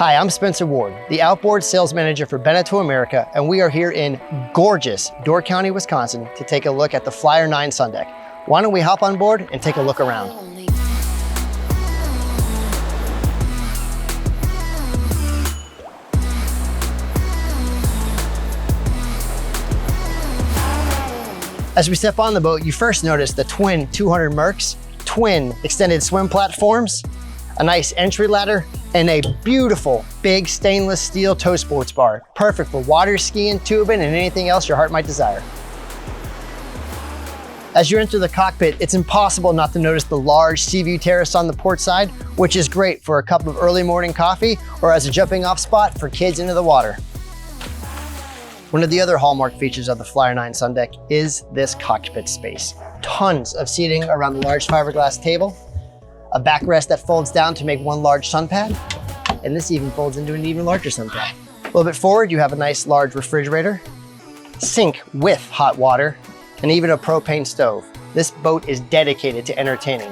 Hi, I'm Spencer Ward, the outboard sales manager for Beneteau America, and we are here in gorgeous Door County, Wisconsin to take a look at the Flyer 9 SunDeck. Why don't we hop on board and take a look around? As we step on the boat, you first notice the twin 200 Mercs, twin extended swim platforms, a nice entry ladder, and a beautiful big stainless steel tow sports bar. Perfect for water skiing, tubing, and anything else your heart might desire. As you enter the cockpit, it's impossible not to notice the large sea view terrace on the port side, which is great for a cup of early morning coffee or as a jumping off spot for kids into the water. One of the other hallmark features of the Flyer 9 SunDeck is this cockpit space. Tons of seating around the large fiberglass table, a backrest that folds down to make one large sun pad, and this even folds into an even larger sun pad. A little bit forward, you have a nice large refrigerator, sink with hot water, and even a propane stove. This boat is dedicated to entertaining.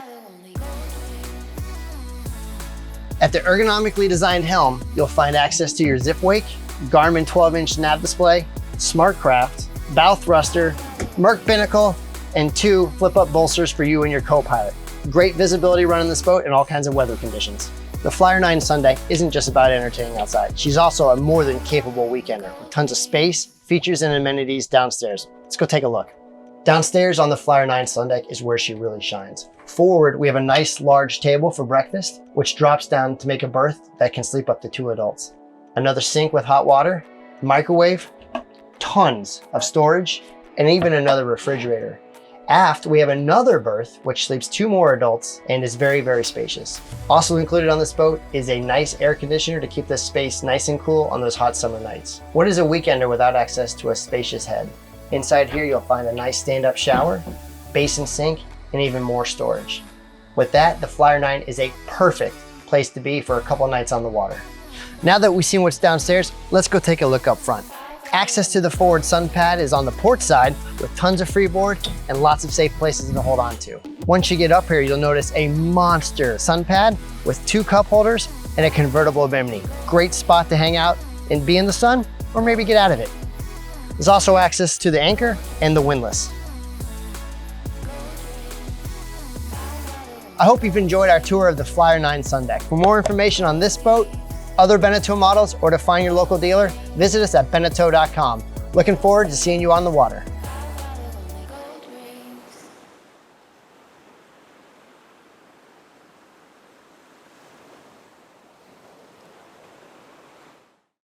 At the ergonomically designed helm, you'll find access to your zip wake, Garmin 12-inch nav display, SmartCraft, bow thruster, Merc binnacle, and 2 flip-up bolsters for you and your co-pilot. Great visibility running this boat in all kinds of weather conditions. The Flyer 9 SunDeck isn't just about entertaining outside. She's also a more than capable weekender with tons of space, features, and amenities downstairs. Let's go take a look. Downstairs on the Flyer 9 SunDeck is where she really shines. Forward, we have a nice large table for breakfast, which drops down to make a berth that can sleep up to 2 adults. Another sink with hot water, microwave, tons of storage, and even another refrigerator. Aft, we have another berth, which sleeps 2 more adults and is very, very spacious. Also included on this boat is a nice air conditioner to keep this space nice and cool on those hot summer nights. What is a weekender without access to a spacious head? Inside here, you'll find a nice stand-up shower, basin sink, and even more storage. With that, the Flyer 9 is a perfect place to be for a couple nights on the water. Now that we've seen what's downstairs, let's go take a look up front. Access to the forward sun pad is on the port side with tons of freeboard and lots of safe places to hold on to. Once you get up here, you'll notice a monster sun pad with 2 cup holders and a convertible bimini. Great spot to hang out and be in the sun or maybe get out of it. There's also access to the anchor and the windlass. I hope you've enjoyed our tour of the Flyer 9 SunDeck. For more information on this boat, other Beneteau models, or to find your local dealer, visit us at beneteau.com. Looking forward to seeing you on the water.